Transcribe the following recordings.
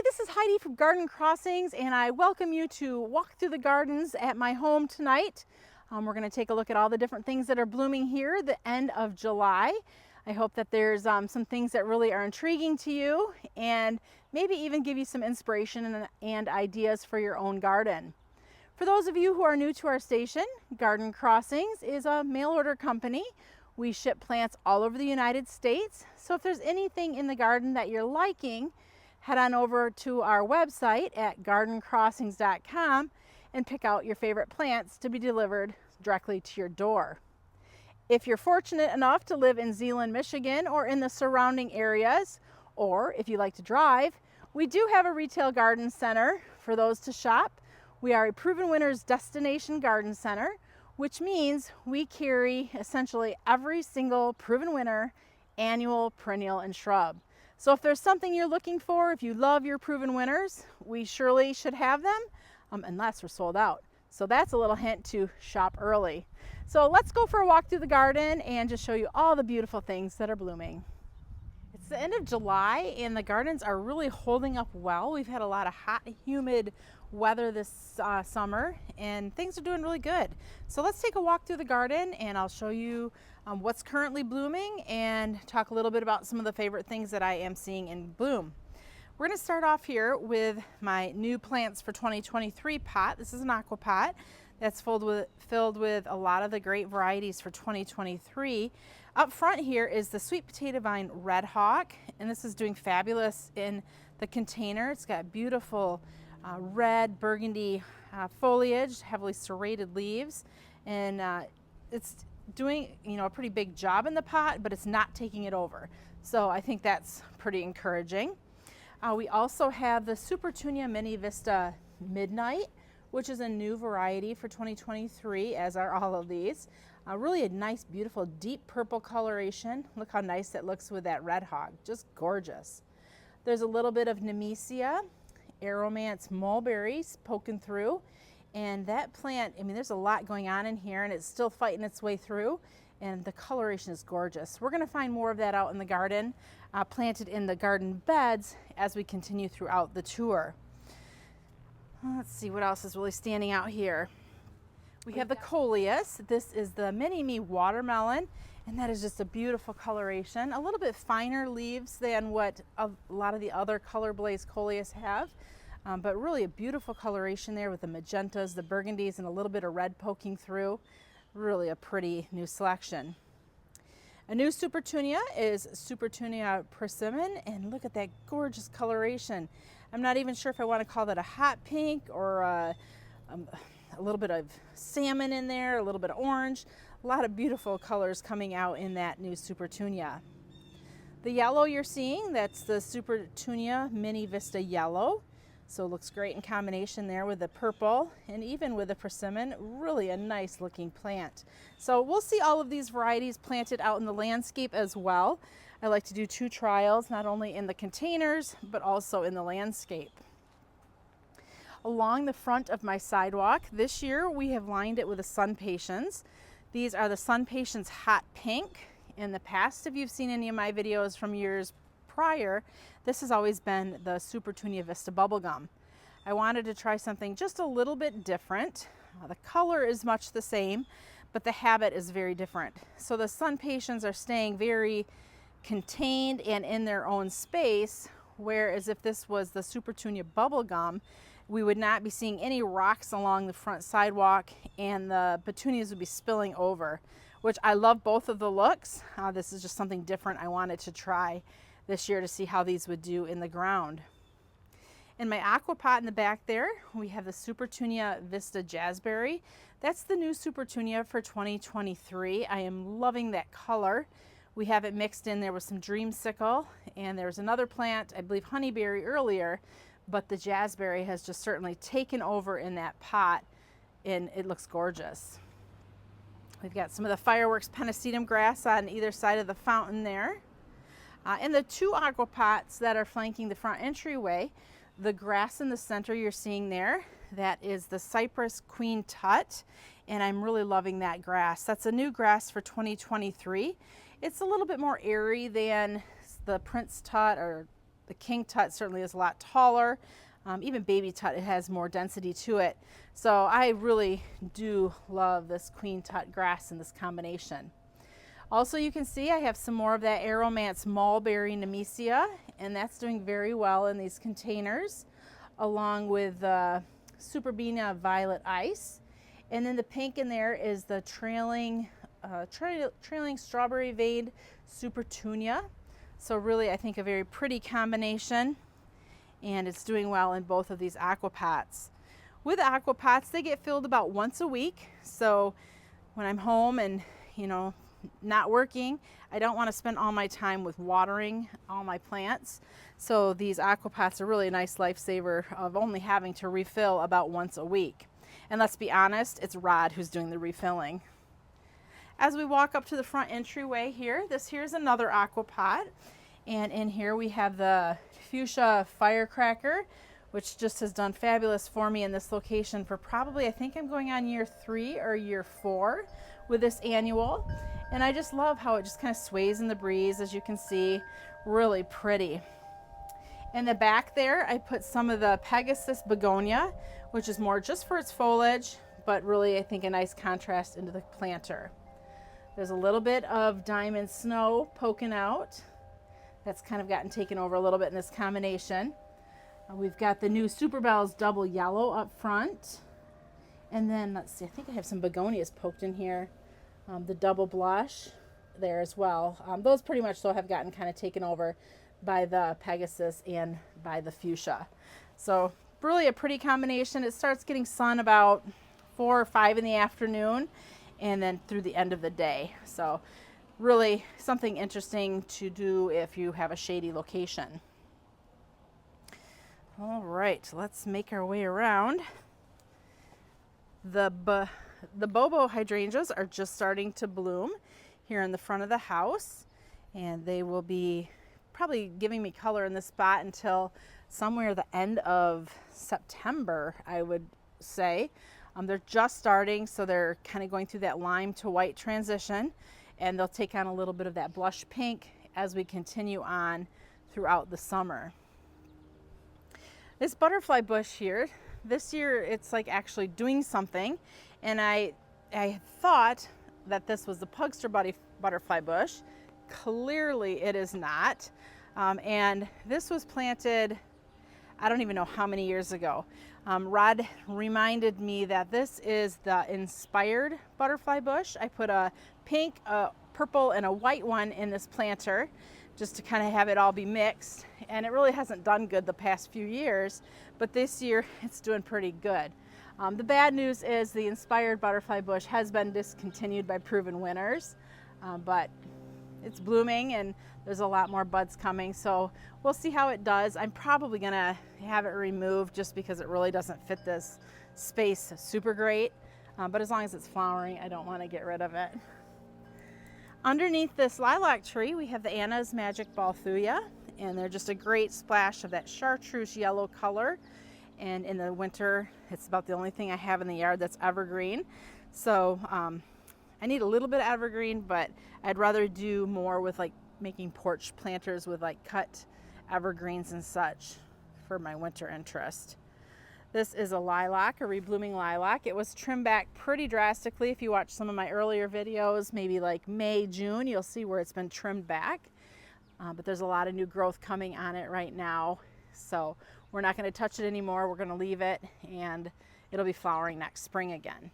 this is Heidi from Garden Crossings, and I welcome you to walk through the gardens at my home tonight. We're going to take a look at all the different things that are blooming here the end of July. I hope that there's some things that really are intriguing to you and maybe even give you some inspiration and ideas for your own garden. For those of you who are new to our station, Garden Crossings is a mail order company. We ship plants all over the United States. So if there's anything in the garden that you're liking, head on over to our website at gardencrossings.com and pick out your favorite plants to be delivered directly to your door. If you're fortunate enough to live in Zeeland, Michigan, or in the surrounding areas, or if you like to drive, we do have a retail garden center for those to shop. We are a Proven Winners Destination Garden Center, which means we carry essentially every single Proven Winner annual, perennial, and shrub. So if there's something you're looking for, if you love your Proven Winners, we surely should have them, unless we're sold out. So that's a little hint to shop early. So let's go for a walk through the garden and just show you all the beautiful things that are blooming. It's the end of July and the gardens are really holding up well. We've had a lot of hot, humid weather this summer and things are doing really good. So let's take a walk through the garden and I'll show you what's currently blooming and talk a little bit about some of the favorite things that I am seeing in bloom. We're going to start off here with my new plants for 2023 pot. This is an aqua pot that's filled with a lot of the great varieties for 2023. Up front here is the sweet potato vine Red Hawk, and this is doing fabulous in the container. It's got beautiful red burgundy foliage, heavily serrated leaves, and it's doing a pretty big job in the pot, but it's not taking it over. So I think that's pretty encouraging. We also have the Supertunia Mini Vista Midnight, which is a new variety for 2023, as are all of these. Really a nice, beautiful, deep purple coloration. Look how nice that looks with that Red Hawk, just gorgeous. There's a little bit of Nemesia, Aromance mulberries poking through, and that plant, there's a lot going on in here and it's still fighting its way through, and the coloration is gorgeous. We're going to find more of that out in the garden, planted in the garden beds as we continue throughout the tour. Let's see what else is really standing out here. We have the Coleus. This is the Mini Me Watermelon, and that is just a beautiful coloration. A little bit finer leaves than what a lot of the other Color Blaze Coleus have, but really a beautiful coloration there with the magentas, the burgundies, and a little bit of red poking through. Really a pretty new selection. A new Supertunia is Supertunia Persimmon, and look at that gorgeous coloration. I'm not even sure if I want to call that a hot pink or a little bit of salmon in there, a little bit of orange. A lot of beautiful colors coming out in that new Supertunia. The yellow you're seeing, that's the Supertunia Mini Vista Yellow. So it looks great in combination there with the purple and even with the persimmon. Really a nice looking plant. So we'll see all of these varieties planted out in the landscape as well. I like to do 2 trials, not only in the containers, but also in the landscape. Along the front of my sidewalk, this year we have lined it with the Sun Patience. These are the Sun Patience Hot Pink. In the past, if you've seen any of my videos from years prior, this has always been the Supertunia Vista Bubblegum. I wanted to try something just a little bit different. The color is much the same, but the habit is very different. So the Sun Patience are staying very contained and in their own space, whereas if this was the Supertunia Bubblegum, we would not be seeing any rocks along the front sidewalk and the petunias would be spilling over, which I love both of the looks. This is just something different I wanted to try this year to see how these would do in the ground. In my aqua pot in the back there, we have the Supertunia Vista Jazzberry. That's the new Supertunia for 2023. I am loving that color. We have it mixed in there with some Dreamsicle, and there's another plant, I believe Honeyberry earlier, but the Jazzberry has just certainly taken over in that pot, and it looks gorgeous. We've got some of the Fireworks Pennisetum grass on either side of the fountain there. And the 2 aqua pots that are flanking the front entryway, the grass in the center you're seeing there, that is the Cypress Queen Tut, and I'm really loving that grass. That's a new grass for 2023. It's a little bit more airy than the Prince Tut or The king tut certainly is a lot taller. Even baby tut, it has more density to it. So I really do love this queen tut grass in this combination. Also, you can see I have some more of that Aromance mulberry nemesia, and that's doing very well in these containers, along with Superbina violet ice. And then the pink in there is the trailing strawberry veined Supertunia. So really, I think a very pretty combination, and it's doing well in both of these aquapots. With aquapots, they get filled about once a week. So when I'm home and, you know, not working, I don't want to spend all my time with watering all my plants. So these aquapots are really a nice lifesaver of only having to refill about once a week. And let's be honest, it's Rod who's doing the refilling. As we walk up to the front entryway here, this here is another aquapot. And in here we have the fuchsia firecracker, which just has done fabulous for me in this location for probably, I think I'm going on year 3 or year 4 with this annual. And I just love how it just kind of sways in the breeze, as you can see, really pretty. In the back there, I put some of the Pegasus begonia, which is more just for its foliage, but really I think a nice contrast into the planter. There's a little bit of diamond snow poking out. That's kind of gotten taken over a little bit in this combination. We've got the new Super Bells double yellow up front. And then, let's see, I think I have some begonias poked in here. The double blush there as well. Those pretty much though have gotten kind of taken over by the Pegasus and by the fuchsia. So really a pretty combination. It starts getting sun about 4 or 5 in the afternoon and then through the end of the day. So really something interesting to do if you have a shady location. All right, let's make our way around. The Bobo hydrangeas are just starting to bloom here in the front of the house, and they will be probably giving me color in this spot until somewhere the end of September, I would say. They're just starting, so they're kind of going through that lime to white transition, and they'll take on a little bit of that blush pink as we continue on throughout the summer. This butterfly bush here, this year it's like actually doing something, and I thought that this was the Pugster butterfly bush. Clearly it is not. And this was planted, I don't even know how many years ago. Rod reminded me that this is the inspired butterfly bush. I put a pink, a purple, and a white one in this planter just to kind of have it all be mixed. And it really hasn't done good the past few years, but this year it's doing pretty good. The bad news is the inspired butterfly bush has been discontinued by proven winners, but it's blooming and there's a lot more buds coming, so we'll see how it does. I'm probably gonna have it removed just because it really doesn't fit this space super great, but as long as it's flowering, I don't want to get rid of it. Underneath this lilac tree, we have the Anna's Magic Balthuia, and they're just a great splash of that chartreuse yellow color. And in the winter, it's about the only thing I have in the yard that's evergreen. So I need a little bit of evergreen, but I'd rather do more with like making porch planters with like cut evergreens and such for my winter interest. This is a lilac, a reblooming lilac. It was trimmed back pretty drastically. If you watch some of my earlier videos, maybe like May, June, you'll see where it's been trimmed back. But there's a lot of new growth coming on it right now. So we're not going to touch it anymore. We're going to leave it, and it'll be flowering next spring again.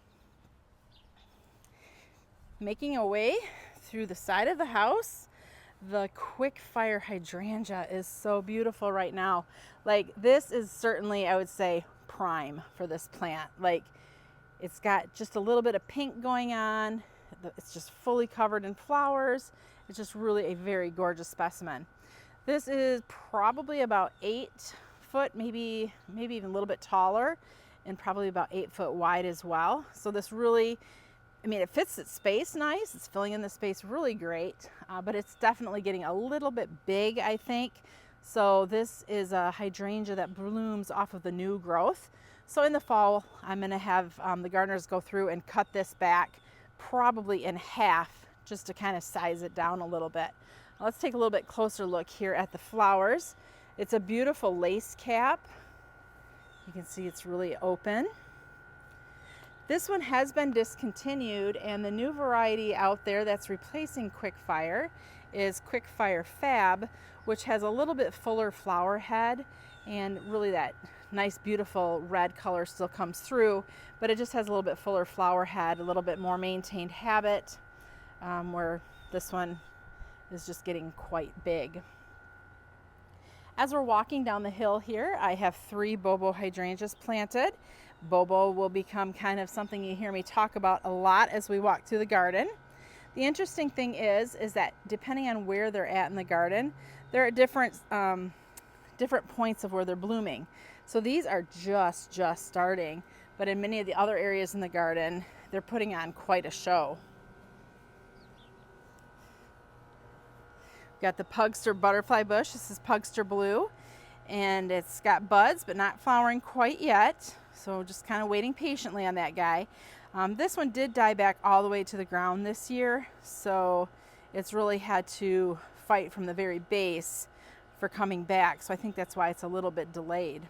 Making a way through the side of the house, the quick fire hydrangea is so beautiful right now. Like, this is certainly, I would say, prime for this plant. Like, it's got just a little bit of pink going on. It's just fully covered in flowers. It's just really a very gorgeous specimen. This is probably about 8 foot, maybe even a little bit taller, and probably about 8 foot wide as well. So this really, I mean, it fits its space nice. It's filling in the space really great, but it's definitely getting a little bit big, I think. So this is a hydrangea that blooms off of the new growth. So in the fall, I'm going to have the gardeners go through and cut this back probably in half just to kind of size it down a little bit. Let's take a little bit closer look here at the flowers. It's a beautiful lace cap. You can see it's really open. This one has been discontinued, and the new variety out there that's replacing Quickfire is Quickfire Fab, which has a little bit fuller flower head, and really that nice beautiful red color still comes through, but it just has a little bit fuller flower head, a little bit more maintained habit, where this one is just getting quite big. As we're walking down the hill here, I have 3 Bobo hydrangeas planted. Bobo will become kind of something you hear me talk about a lot as we walk through the garden. The interesting thing is that depending on where they're at in the garden, they're at different points of where they're blooming. So these are just starting, but in many of the other areas in the garden, they're putting on quite a show. Got the Pugster butterfly bush. This is Pugster Blue, and it's got buds but not flowering quite yet, so just kind of waiting patiently on that guy. This one did die back all the way to the ground this year, so it's really had to fight from the very base for coming back, so I think that's why it's a little bit delayed.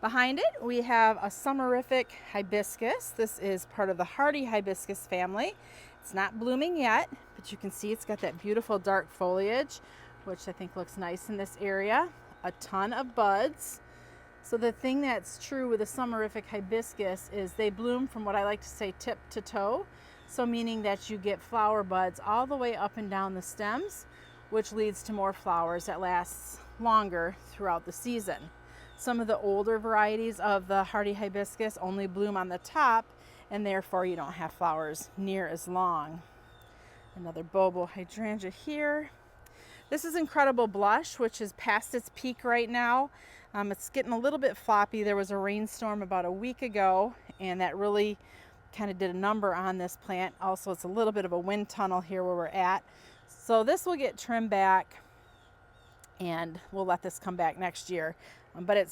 Behind it we have a Symmetrical hibiscus. This is part of the hardy hibiscus family. It's not blooming yet, but you can see it's got that beautiful dark foliage, which I think looks nice in this area. A ton of buds. So the thing that's true with the Symmetrical hibiscus is they bloom from what I like to say tip to toe. So meaning that you get flower buds all the way up and down the stems, which leads to more flowers that lasts longer throughout the season. Some of the older varieties of the hardy hibiscus only bloom on the top, and therefore you don't have flowers near as long. Another Bobo hydrangea here. This is Incredible Blush, which is past its peak right now. It's getting a little bit floppy. There was a rainstorm about a week ago, and that really kind of did a number on this plant. Also, it's a little bit of a wind tunnel here where we're at. So this will get trimmed back, and we'll let this come back next year. But it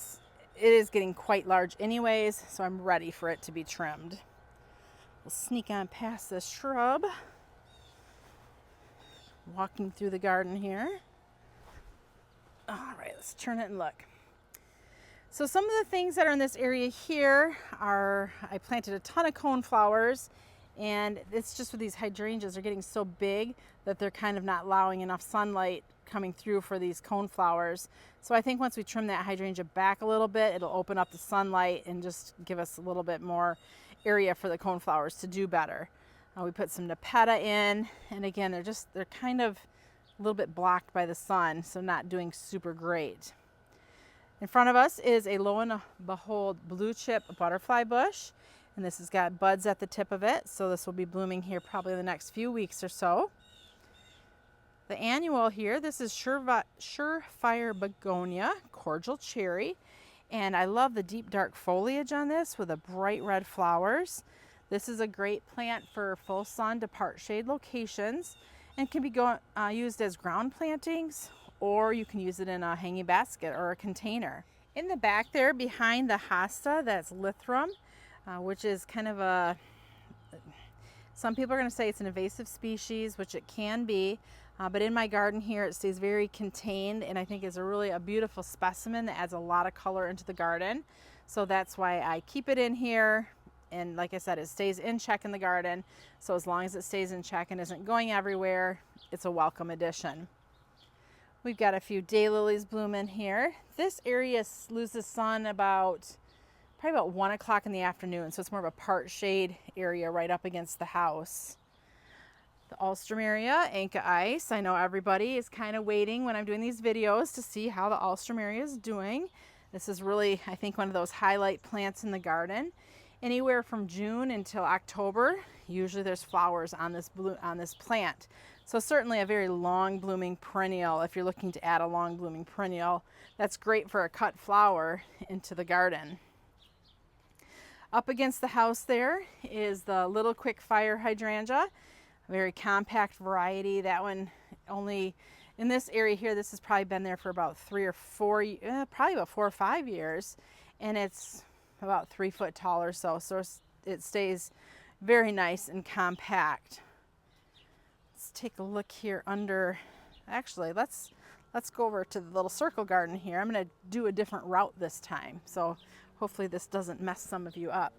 is getting quite large anyways, so I'm ready for it to be trimmed. We'll sneak on past this shrub. Walking through the garden here. All right, let's turn it and look. So some of the things that are in this area here are, I planted a ton of coneflowers, and it's just with these hydrangeas, they're getting so big that they're kind of not allowing enough sunlight coming through for these coneflowers. So I think once we trim that hydrangea back a little bit, it'll open up the sunlight and just give us a little bit more area for the coneflowers to do better. We put some Nepeta in, and again, they're kind of a little bit blocked by the sun, so not doing super great. In front of us is a Lo and Behold blue chip butterfly bush, and this has got buds at the tip of it, so this will be blooming here probably in the next few weeks or so. The annual here, this is Surefire Begonia, Cordial Cherry, and I love the deep dark foliage on this with the bright red flowers. This is a great plant for full sun to part shade locations, and can be used as ground plantings, or you can use it in a hanging basket or a container. In the back there behind the hosta, that's Lythrum, which is kind of some people are going to say it's an invasive species, which it can be, but in my garden here it stays very contained, and I think is really a beautiful specimen that adds a lot of color into the garden. So that's why I keep it in here. And like I said, it stays in check in the garden. So as long as it stays in check and isn't going everywhere, it's a welcome addition. We've got a few daylilies blooming here. This area loses sun probably about 1 o'clock in the afternoon. So it's more of a part shade area right up against the house. The Alstroemeria, Anka Ice. I know everybody is kind of waiting when I'm doing these videos to see how the Alstroemeria is doing. This is really, I think, one of those highlight plants in the garden. Anywhere from June until October, usually there's flowers on this plant. So certainly a very long blooming perennial. If you're looking to add a long blooming perennial, that's great for a cut flower into the garden. Up against the house there is the little Quickfire hydrangea, a very compact variety. That one only, in this area here, this has probably been there for about 3 or 4, probably about 4 or 5 years, and it's about 3 foot tall or so. So it stays very nice and compact. Let's take a look here under, actually let's let's go over to the little circle garden here. I'm going to do a different route this time, so hopefully this doesn't mess some of you up.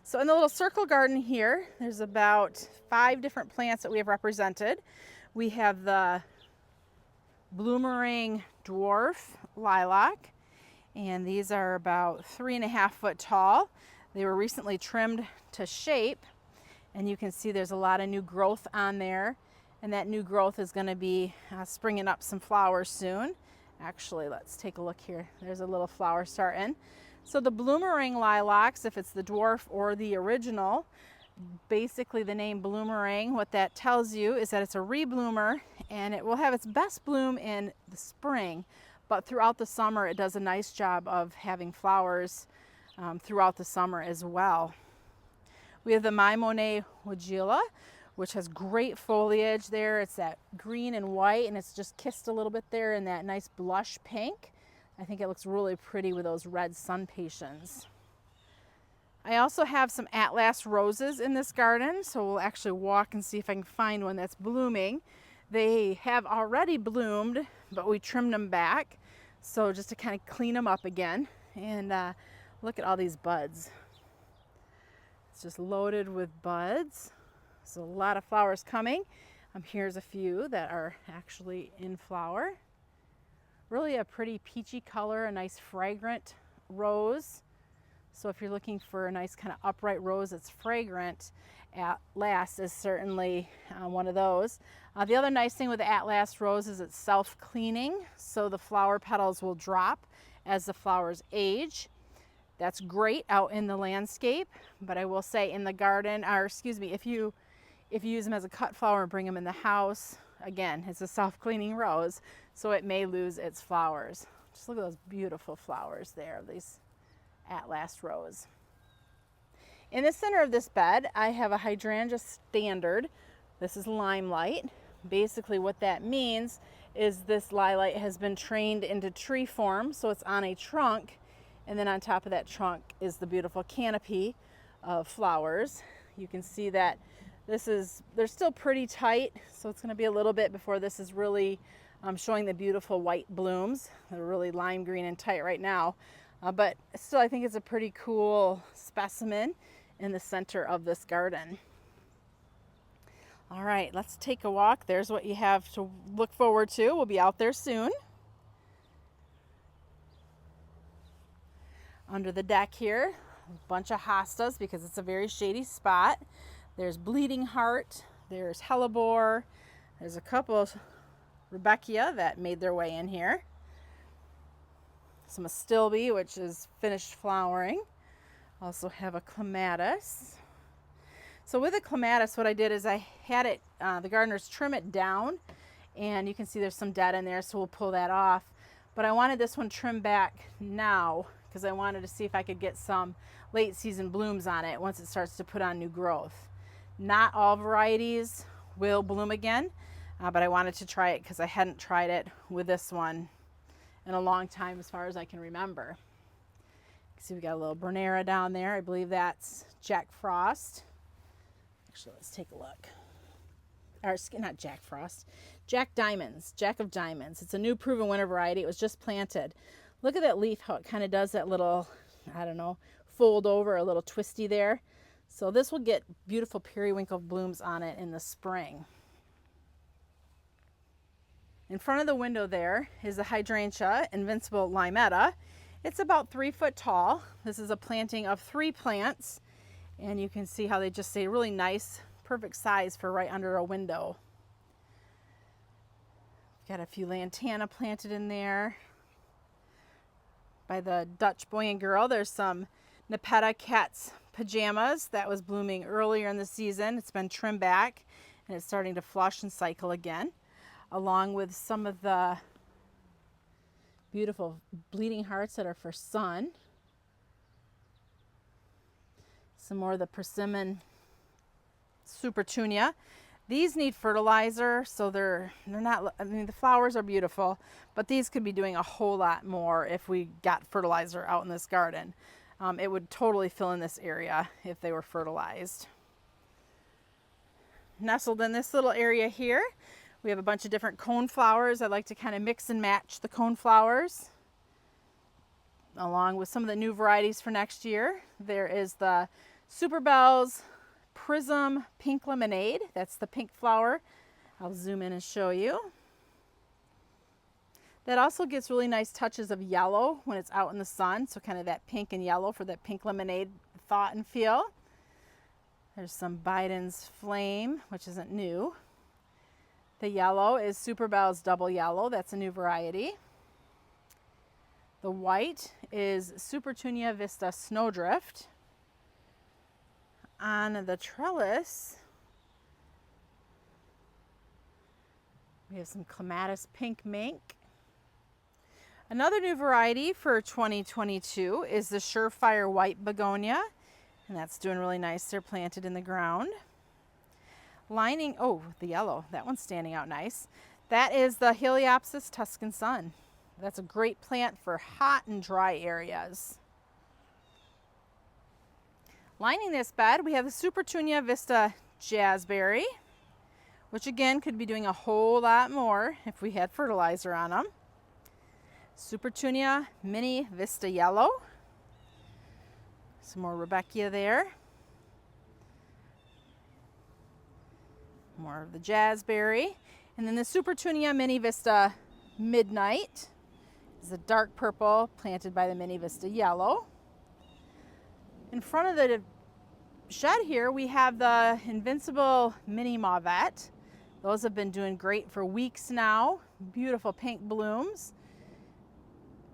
So in the little circle garden here, there's about 5 different plants that we have represented. We have the Bloomerang dwarf lilac, and these are about 3.5 foot tall. They were recently trimmed to shape, and you can see there's a lot of new growth on there, and that new growth is going to be springing up some flowers soon. Actually, let's take a look here. There's a little flower starting. So the Bloomerang lilacs, if it's the dwarf or the original, basically the name Bloomerang, what that tells you is that it's a rebloomer, and it will have its best bloom in the spring, but throughout the summer it does a nice job of having flowers throughout the summer as well. We have the My Monet Wogila, which has great foliage there. It's that green and white, and it's just kissed a little bit there in that nice blush pink. I think it looks really pretty with those red sun patiens. I also have some Atlas roses in this garden, so we'll actually walk and see if I can find one that's blooming. They have already bloomed, but we trimmed them back, so just to kind of clean them up again. And look at all these buds. It's just loaded with buds. So a lot of flowers coming. Here's a few that are actually in flower. Really a pretty peachy color, a nice fragrant rose. So if you're looking for a nice kind of upright rose that's fragrant, Atlas is certainly one of those. The other nice thing with the Atlas rose is it's self-cleaning, so the flower petals will drop as the flowers age. That's great out in the landscape, but I will say in the garden, or excuse me, if you use them as a cut flower and bring them in the house, again, it's a self-cleaning rose, so it may lose its flowers. Just look at those beautiful flowers there, these Atlas rose. In the center of this bed, I have a Hydrangea standard. This is limelight. Basically what that means is this lilac has been trained into tree form, so it's on a trunk, and then on top of that trunk is the beautiful canopy of flowers. You can see that they're still pretty tight, so it's going to be a little bit before this is really showing the beautiful white blooms. They're really lime green and tight right now, but still I think it's a pretty cool specimen in the center of this garden. All right, let's take a walk. There's what you have to look forward to. We'll be out there soon. Under the deck here, a bunch of hostas because it's a very shady spot. There's Bleeding Heart, there's Hellebore, there's a couple of Rebecca that made their way in here. Some Astilbe, which is finished flowering. Also have a Clematis. So with the Clematis, what I did is I had it, the gardeners trim it down, and you can see there's some dead in there, so we'll pull that off. But I wanted this one trimmed back now because I wanted to see if I could get some late season blooms on it once it starts to put on new growth. Not all varieties will bloom again, but I wanted to try it because I hadn't tried it with this one in a long time as far as I can remember. See, we got a little Bernera down there. I believe that's Jack Frost. Actually, let's take a look. Or not Jack Frost, Jack Diamonds, Jack of Diamonds. It's a new proven winter variety. It was just planted. Look at that leaf, how it kind of does that little, I don't know, fold over, a little twisty there. So this will get beautiful periwinkle blooms on it in the spring. In front of the window there is a Hydrangea, Invincible Limetta. It's about 3 foot tall. This is a planting of 3 plants, and you can see how they just stay really nice, perfect size for right under a window. Got a few lantana planted in there. By the Dutch Boy and Girl, there's some Nepeta Cat's Pajamas that was blooming earlier in the season. It's been trimmed back and it's starting to flush and cycle again, along with some of the beautiful Bleeding Hearts that are for sun. Some more of the Persimmon Supertunia. These need fertilizer, so they're not, I mean, the flowers are beautiful, but these could be doing a whole lot more if we got fertilizer out in this garden. It would totally fill in this area if they were fertilized. Nestled in this little area here, We have a bunch of different cone flowers. I like to kind of mix and match the cone flowers along with some of the new varieties for next year. There is the Super Bells Prism Pink Lemonade. That's the pink flower. I'll zoom in and show you. That also gets really nice touches of yellow when it's out in the sun. So kind of that pink and yellow for that pink lemonade thought and feel. There's some Biden's Flame, which isn't new. The yellow is Super Bells Double Yellow. That's a new variety. The white is Supertunia Vista Snowdrift. On the trellis, we have some Clematis Pink Mink. Another new variety for 2022 is the Surefire White Begonia, and that's doing really nice. They're planted in the ground. Lining, oh, the yellow, that one's standing out nice. That is the Heliopsis Tuscan Sun. That's a great plant for hot and dry areas. Lining this bed, we have the Supertunia Vista Jazzberry, which again could be doing a whole lot more if we had fertilizer on them. Supertunia Mini Vista Yellow. Some more Rebecca there. More of the Jazzberry. And then the Supertunia Mini Vista Midnight is a dark purple planted by the Mini Vista Yellow. In front of the shed here, we have the Invincible Mini Mauvette. Those have been doing great for weeks now. Beautiful pink blooms.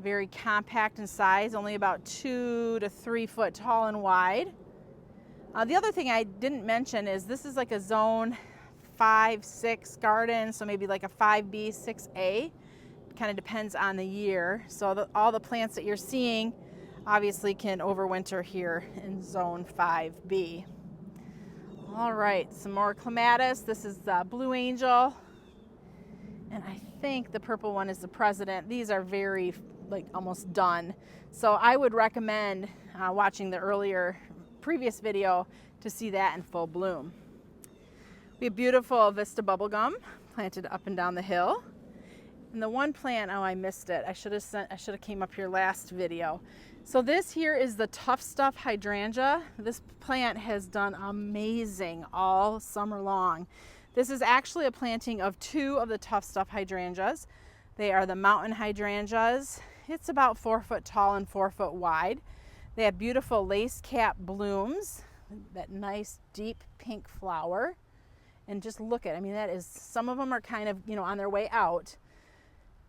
Very compact in size, only about 2 to 3 foot tall and wide. The other thing I didn't mention is this is like a zone 5-6 garden, so maybe like a 5B, 6A. Kind of depends on the year. So all the plants that you're seeing obviously can overwinter here in zone 5B. All right, some more Clematis. This is the Blue Angel. And I think the purple one is the President. These are very, like, almost done. So I would recommend watching the previous video to see that in full bloom. We have beautiful Vista Bubblegum planted up and down the hill. And the one plant, oh, I missed it. I should have came up here last video. So this here is the Tough Stuff Hydrangea. This plant has done amazing all summer long. This is actually a planting of 2 of the Tough Stuff Hydrangeas. They are the Mountain Hydrangeas. It's about 4 foot tall and 4 foot wide. They have beautiful lace cap blooms, that nice deep pink flower. And just look at, I mean, that is, some of them are kind of, you know, on their way out.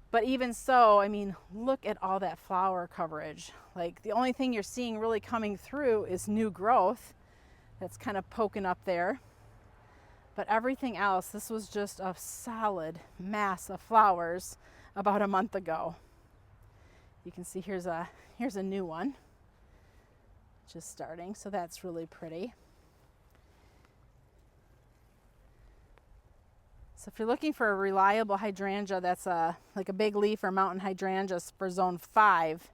But even so, I mean, look at all that flower coverage. Like, the only thing you're seeing really coming through is new growth that's kind of poking up there. But everything else, this was just a solid mass of flowers about a month ago. You can see here's a new one just starting, so that's really pretty. So if you're looking for a reliable hydrangea that's like a big leaf or mountain hydrangeas for zone 5,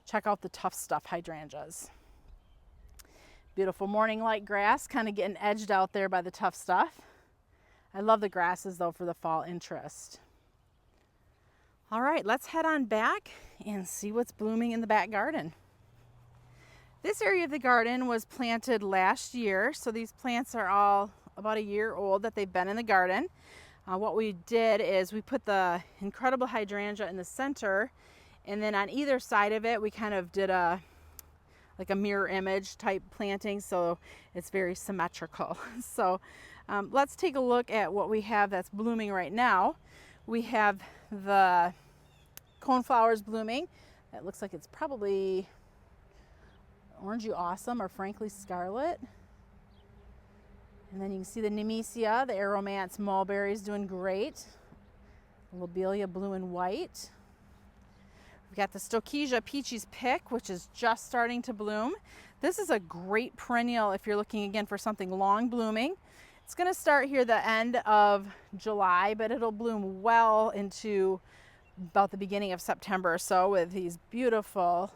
check out the Tough Stuff hydrangeas. Beautiful morning light grass, kind of getting edged out there by the Tough Stuff. I love the grasses though for the fall interest. All right, let's head on back and see what's blooming in the back garden. This area of the garden was planted last year, so these plants are all about a year old that they've been in the garden. What we did is we put the Incredible Hydrangea in the center, and then on either side of it we kind of did like a mirror image type planting, so it's very symmetrical. So let's take a look at what we have that's blooming right now. We have the coneflowers blooming. It looks like it's probably Orangey Awesome or Frankly Scarlet. And then you can see the Nemesia, the Aromance mulberry is doing great. Lobelia blue and white. We've got the Stokesia Peachy's Pick, which is just starting to bloom. This is a great perennial if you're looking again for something long blooming. It's going to start here the end of July, but it'll bloom well into about the beginning of September or so with these beautiful,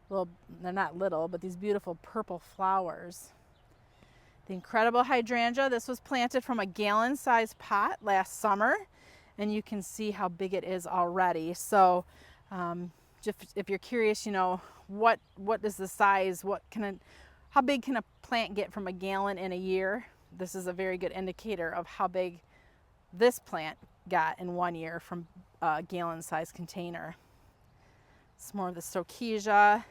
they're not little, but these beautiful purple flowers. The incredible hydrangea, this was planted from a gallon-sized pot last summer, and you can see how big it is already. So if you're curious, you know, what is the size, how big can a plant get from a gallon in a year? This is a very good indicator of how big this plant got in 1 year from a gallon-sized container. It's more of the stoichesia,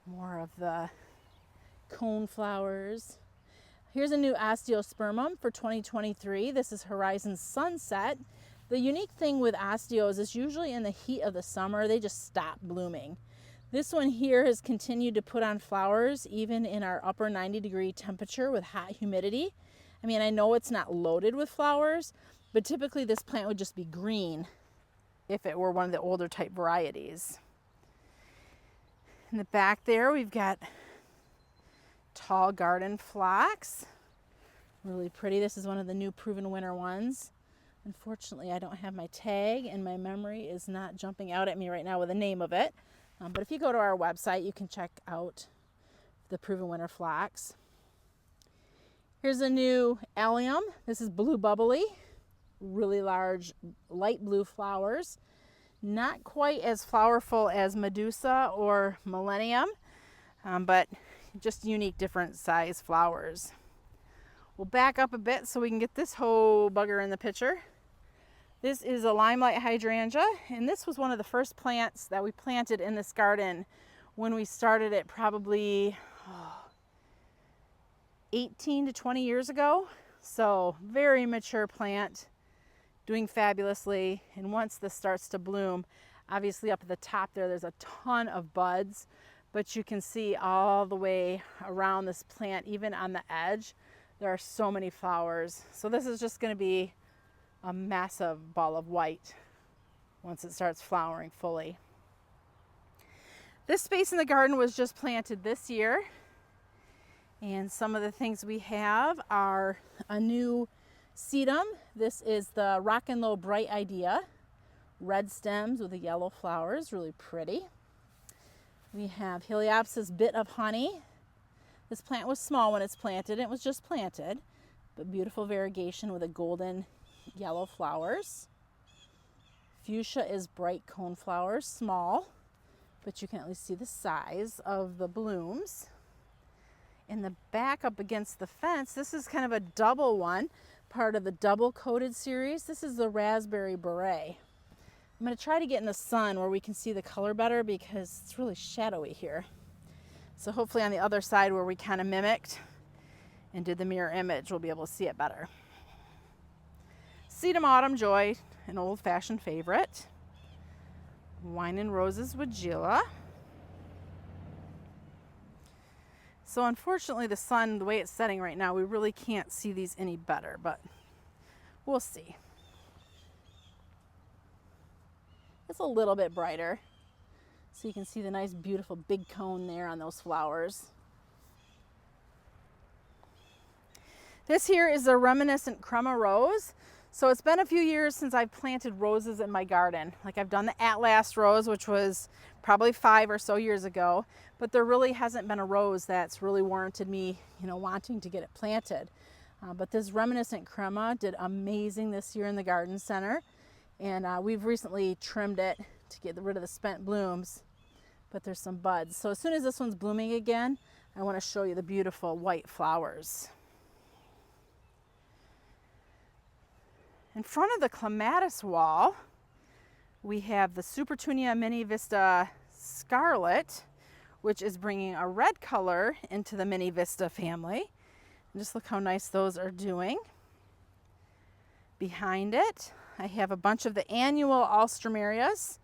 more of the cone flowers. Here's a new osteospermum for 2023. This is Horizon Sunset. The unique thing with osteos is usually in the heat of the summer, they just stop blooming. This one here has continued to put on flowers even in our upper 90-degree temperature with hot humidity. I mean, I know it's not loaded with flowers, but typically this plant would just be green if it were one of the older type varieties. In the back there, we've got tall garden phlox. Really pretty. This is one of the new proven winner ones. Unfortunately, I don't have my tag and my memory is not jumping out at me right now with the name of it. But if you go to our website, you can check out the proven winner phlox. Here's a new allium. This is blue bubbly. Really large light blue flowers. Not quite as flowerful as Medusa or Millennium, but just unique different size flowers. We'll back up a bit so we can get this whole bugger in the picture. This is a limelight hydrangea, and this was one of the first plants that we planted in this garden when we started it probably 18 to 20 years ago. So very mature plant, doing fabulously. And once this starts to bloom, obviously up at the top there's a ton of buds, but you can see all the way around this plant, even on the edge, there are so many flowers. So this is just going to be a massive ball of white once it starts flowering fully. This space in the garden was just planted this year, and some of the things we have are a new sedum. This is the Rock and Low Bright Idea. Red stems with the yellow flowers, really pretty. We have Heliopsis Bit of Honey. This plant was small when it's planted. It was just planted, but beautiful variegation with a golden yellow flowers. Fuchsia is bright cone flowers, small, but you can at least see the size of the blooms. In the back up against the fence, this is kind of a double one, part of the double coated series. This is the Raspberry Beret. I'm going to try to get in the sun where we can see the color better because it's really shadowy here. So hopefully on the other side where we kind of mimicked and did the mirror image, we'll be able to see it better. Sedum Autumn Joy, an old-fashioned favorite. Wine and Roses with Gila. So unfortunately the sun, the way it's setting right now, we really can't see these any better, but we'll see. It's a little bit brighter, so you can see the nice beautiful big cone there on those flowers. This here is a reminiscent crema rose. So it's been a few years since I've planted roses in my garden. Like I've done the Atlas rose, which was probably 5 or so years ago, but there really hasn't been a rose that's really warranted me, you know, wanting to get it planted. But this reminiscent crema did amazing this year in the garden center. And we've recently trimmed it to get rid of the spent blooms, but there's some buds. So as soon as this one's blooming again, I want to show you the beautiful white flowers. In front of the Clematis wall, we have the Supertunia Mini Vista Scarlet, which is bringing a red color into the Mini Vista family. And just look how nice those are doing. Behind it, I have a bunch of the annual Alströmerias.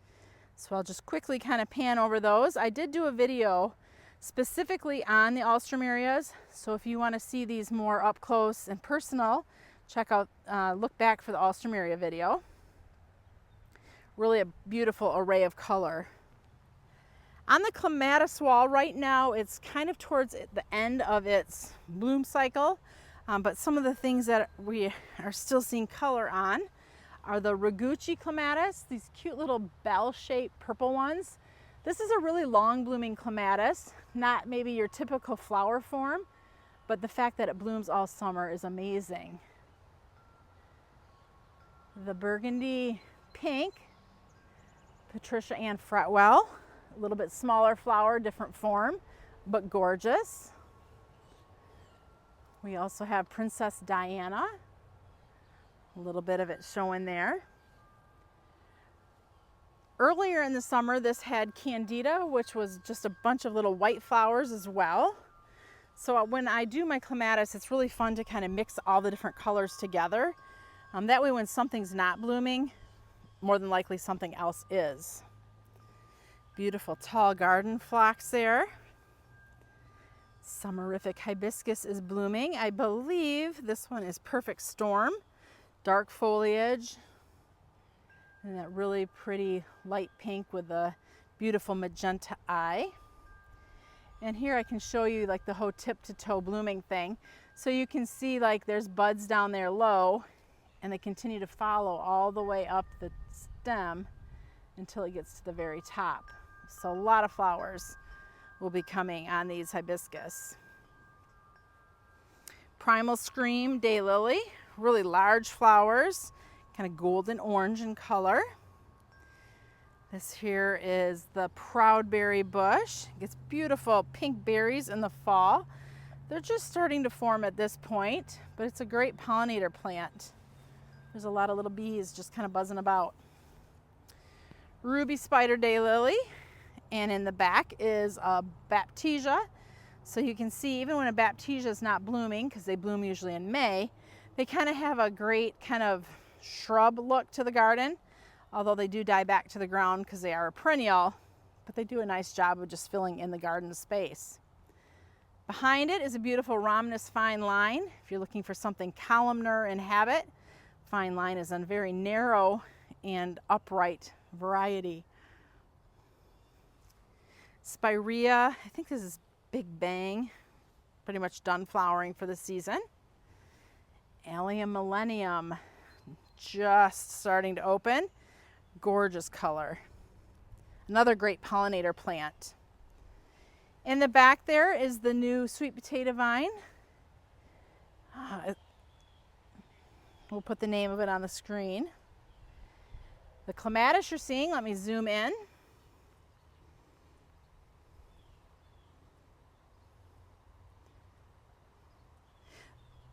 So I'll just quickly kind of pan over those. I did do a video specifically on the Alströmerias. So if you want to see these more up close and personal, check out, look back for the Alströmeria video. Really a beautiful array of color. On the Clematis wall right now, it's kind of towards the end of its bloom cycle, but some of the things that we are still seeing color on are the Ragucci Clematis, these cute little bell-shaped purple ones. This is a really long blooming clematis, not maybe your typical flower form, but the fact that it blooms all summer is amazing. The burgundy pink, Patricia Ann Fretwell, a little bit smaller flower, different form, but gorgeous. We also have Princess Diana, a little bit of it showing there. Earlier in the summer, this had Candida, which was just a bunch of little white flowers as well. So when I do my clematis, it's really fun to kind of mix all the different colors together. That way when something's not blooming, more than likely something else is. Beautiful tall garden phlox there. Summerific hibiscus is blooming. I believe this one is Perfect Storm. Dark foliage. And that really pretty light pink with a beautiful magenta eye. And here I can show you like the whole tip to toe blooming thing. So you can see like there's buds down there low, and they continue to follow all the way up the stem until it gets to the very top. So a lot of flowers will be coming on these hibiscus. Primal Scream Daylily, really large flowers, kind of golden orange in color. This here is the Proudberry bush. It gets beautiful pink berries in the fall. They're just starting to form at this point, but it's a great pollinator plant. There's a lot of little bees just kind of buzzing about. Ruby Spider Daylily, and in the back is a Baptisia. So you can see even when a Baptisia is not blooming, because they bloom usually in May, they kind of have a great kind of shrub look to the garden, although they do die back to the ground because they are a perennial, but they do a nice job of just filling in the garden space. Behind it is a beautiful Rhamnus fine line. If you're looking for something columnar in habit, fine line is a very narrow and upright variety. Spirea, I think this is Big Bang, pretty much done flowering for the season. Allium Millennium, just starting to open. Gorgeous color. Another great pollinator plant. In the back there is the new sweet potato vine. We'll put the name of it on the screen. The Clematis you're seeing, let me zoom in.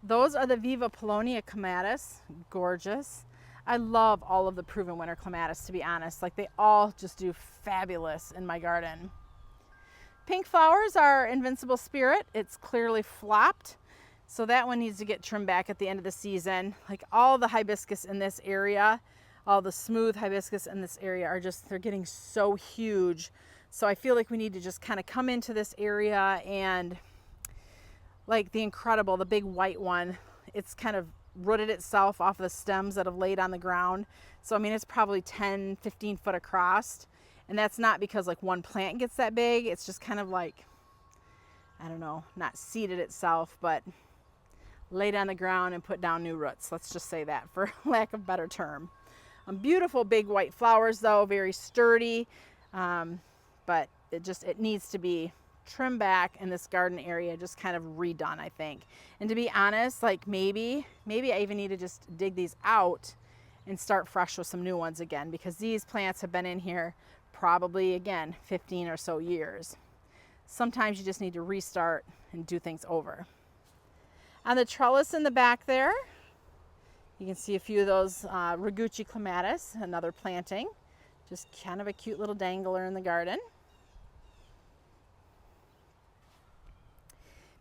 Those are the Viva Polonia Clematis, gorgeous. I love all of the proven winter clematis, to be honest. Like they all just do fabulous in my garden. Pink flowers are Invincible Spirit. It's clearly flopped, so that one needs to get trimmed back at the end of the season. Like all the hibiscus in this area, all the smooth hibiscus in this area are just, they're getting so huge. So I feel like we need to just kind of come into this area, and like the Incredible, the big white one, it's kind of rooted itself off the stems that have laid on the ground. So I mean, it's probably 10, 15 foot across. And that's not because like one plant gets that big. It's just kind of like, I don't know, not seeded itself, but laid on the ground and put down new roots. Let's just say that for lack of a better term. Beautiful big white flowers though, very sturdy. But it needs to be trimmed back in this garden area, just kind of redone, I think. And to be honest, like maybe I even need to just dig these out and start fresh with some new ones again, because these plants have been in here probably, again, 15 or so years. Sometimes you just need to restart and do things over. On the trellis in the back there, you can see a few of those Ragucci Clematis, another planting. Just kind of a cute little dangler in the garden.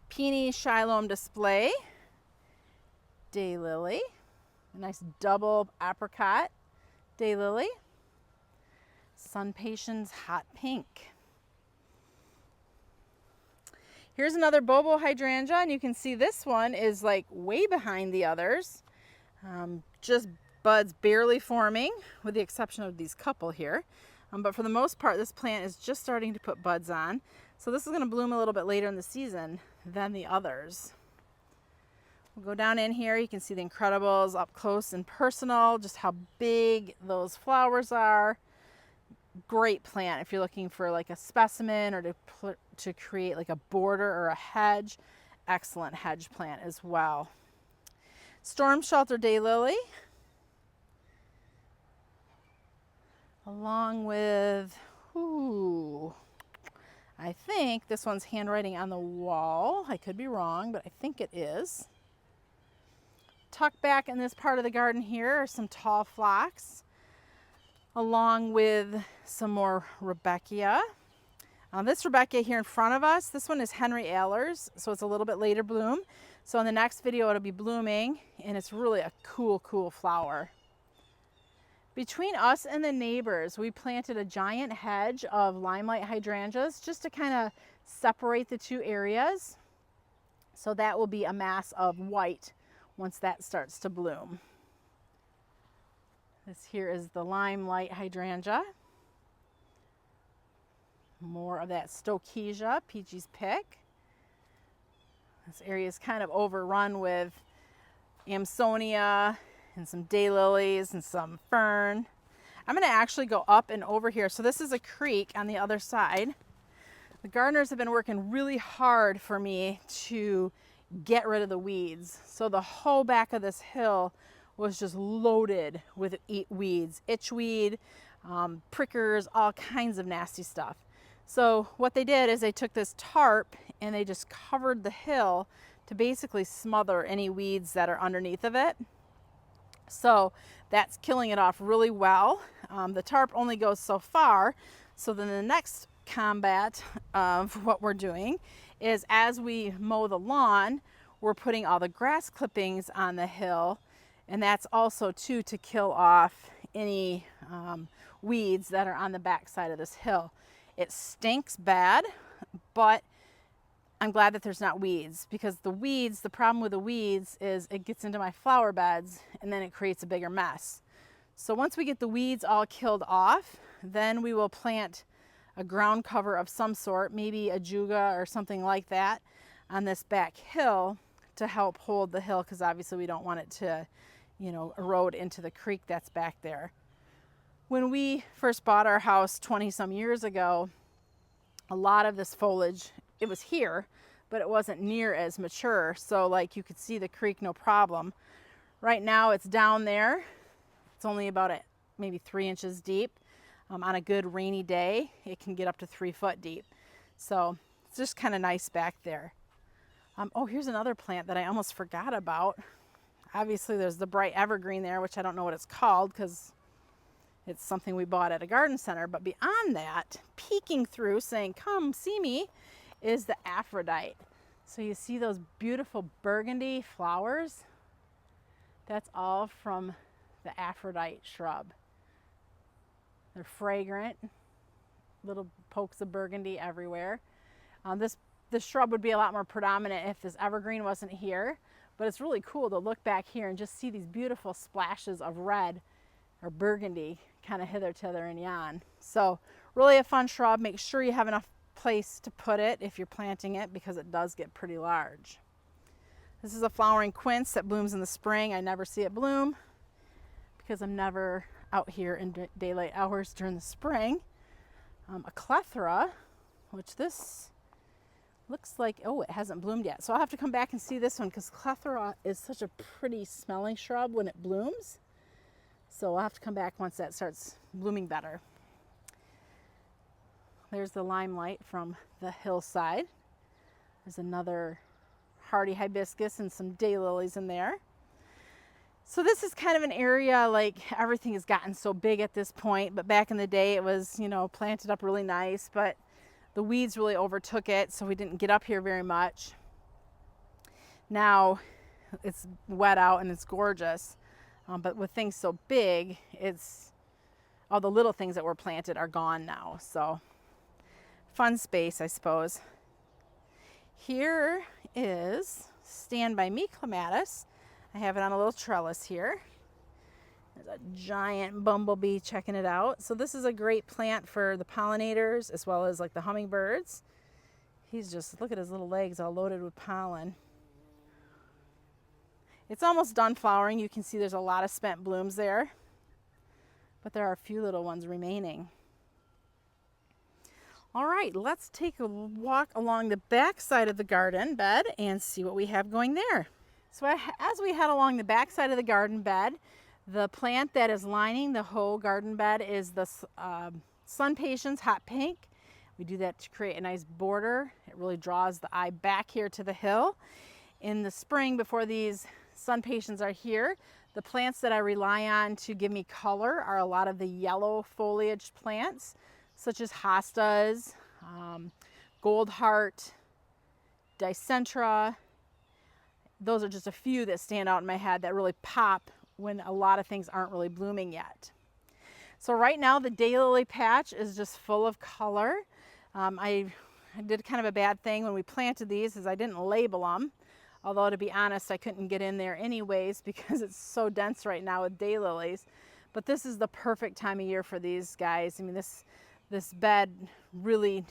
Peony Shylome Display, Daylily, a nice double apricot Daylily. Sun Patience Hot Pink. Here's another Bobo Hydrangea, and you can see this one is like way behind the others. Just buds barely forming, with the exception of these couple here. But for the most part, this plant is just starting to put buds on. So this is going to bloom a little bit later in the season than the others. We'll go down in here. You can see the Incredibles up close and personal, just how big those flowers are. Great plant if you're looking for like a specimen or to create like a border or a hedge. excellent hedge plant as well. Storm shelter daylily, along with, ooh, I think this one's handwriting on the wall. I could be wrong, but I think it is. Tucked back in this part of the garden here are some tall phlox, along with some more Rebecca. This Rebecca here in front of us, this one is Henry Ayler's, so it's a little bit later bloom. So in the next video it'll be blooming, and it's really a cool, cool flower. Between us and the neighbors, we planted a giant hedge of limelight hydrangeas just to kind of separate the two areas. So that will be a mass of white once that starts to bloom. This here is the limelight hydrangea. More of that Stokesia, Peachy's Pick. This area is kind of overrun with Amsonia and some daylilies and some fern. I'm going to actually go up and over here. So this is a creek on the other side. The gardeners have been working really hard for me to get rid of the weeds. So the whole back of this hill was just loaded with weeds, itchweed, prickers, all kinds of nasty stuff. So what they did is they took this tarp and they just covered the hill to basically smother any weeds that are underneath of it. So that's killing it off really well. The tarp only goes so far. So then the next combat of what we're doing is, as we mow the lawn, we're putting all the grass clippings on the hill, and that's also too to kill off any weeds that are on the back side of this hill. It stinks bad, but I'm glad that there's not weeds, because the weeds, the problem with the weeds is it gets into my flower beds and then it creates a bigger mess. So once we get the weeds all killed off, then we will plant a ground cover of some sort, maybe a juga or something like that, on this back hill to help hold the hill, because obviously we don't want it to, you know, erode into the creek that's back there. When we first bought our house 20 some years ago, a lot of this foliage, it was here, but it wasn't near as mature. So like you could see the creek, no problem. Right now it's down there. It's only about maybe 3 inches deep. On a good rainy day, it can get up to 3 foot deep. So it's just kind of nice back there. Oh, here's another plant that I almost forgot about. Obviously there's the bright evergreen there, which I don't know what it's called because it's something we bought at a garden center. But beyond that, peeking through saying, "Come see me," is the Aphrodite. So you see those beautiful burgundy flowers? That's all from the Aphrodite shrub. They're fragrant, little pokes of burgundy everywhere. This shrub would be a lot more predominant if this evergreen wasn't here, but it's really cool to look back here and just see these beautiful splashes of red or burgundy kind of hither, tither, and yon. So really a fun shrub. Make sure you have enough place to put it if you're planting it, because it does get pretty large. This is a flowering quince that blooms in the spring. I never see it bloom because I'm never out here in daylight hours during the spring. A clethra, which this looks like, oh, it hasn't bloomed yet. So I'll have to come back and see this one, because clethra is such a pretty smelling shrub when it blooms. So I'll have to come back once that starts blooming better. There's the limelight from the hillside. There's another hardy hibiscus and some daylilies in there. So this is kind of an area, like, everything has gotten so big at this point, but back in the day it was, you know, planted up really nice, but the weeds really overtook it, so we didn't get up here very much. Now it's wet out and it's gorgeous, but with things so big, it's all the little things that were planted are gone now. So fun space, I suppose. Here is Stand By Me Clematis. I have it on a little trellis here. There's a giant bumblebee checking it out. So this is a great plant for the pollinators as well as like the hummingbirds. He's just, look at his little legs all loaded with pollen. It's almost done flowering. You can see there's a lot of spent blooms there, but there are a few little ones remaining. All right, let's take a walk along the back side of the garden bed and see what we have going there. So as we head along the back side of the garden bed, the plant that is lining the whole garden bed is the Sun Patience Hot Pink. We do that to create a nice border. It really draws the eye back here to the hill. In the spring, before these Sun Patience are here, the plants that I rely on to give me color are a lot of the yellow foliage plants, such as hostas, gold heart, dicentra. Those are just a few that stand out in my head that really pop when a lot of things aren't really blooming yet. So right now the daylily patch is just full of color. I did kind of a bad thing when we planted these is I didn't label them. Although to be honest, I couldn't get in there anyways because it's so dense right now with daylilies. But this is the perfect time of year for these guys. I mean, this bed really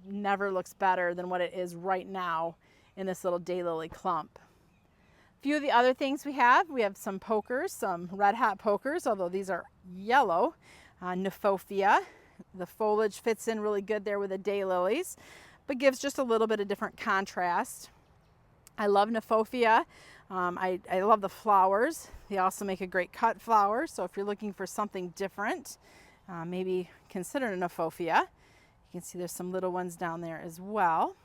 never looks better than what it is right now in this little daylily clump. A few of the other things we have some pokers, some red hot pokers, although these are yellow. Nephophia. The foliage fits in really good there with the daylilies, but gives just a little bit of different contrast. I love Nephophia. I love the flowers. They also make a great cut flower, so if you're looking for something different, maybe consider a Nephophia. You can see there's some little ones down there as well.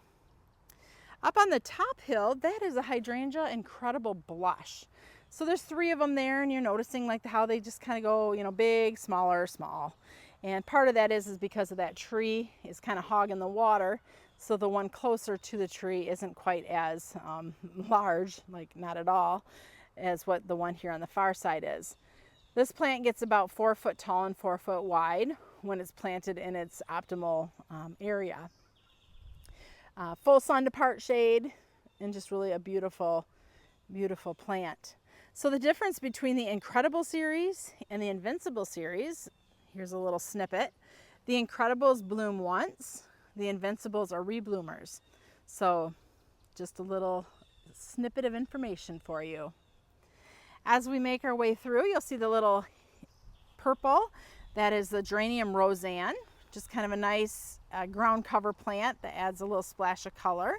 Up on the top hill, that is a Hydrangea Incredible Blush. So there's 3 of them there, and you're noticing like how they just kind of go, you know, big, smaller, small. And part of that is because of that tree is kind of hogging the water. So the one closer to the tree isn't quite as large, like not at all, as what the one here on the far side is. This plant gets about 4 foot tall and 4 foot wide when it's planted in its optimal area. Full sun to part shade, and just really a beautiful, beautiful plant. So the difference between the Incredible series and the Invincible series, here's a little snippet. The Incredibles bloom once. The Invincibles are rebloomers. So just a little snippet of information for you. As we make our way through, you'll see the little purple. That is the Geranium Roseanne. Just kind of a nice ground cover plant that adds a little splash of color.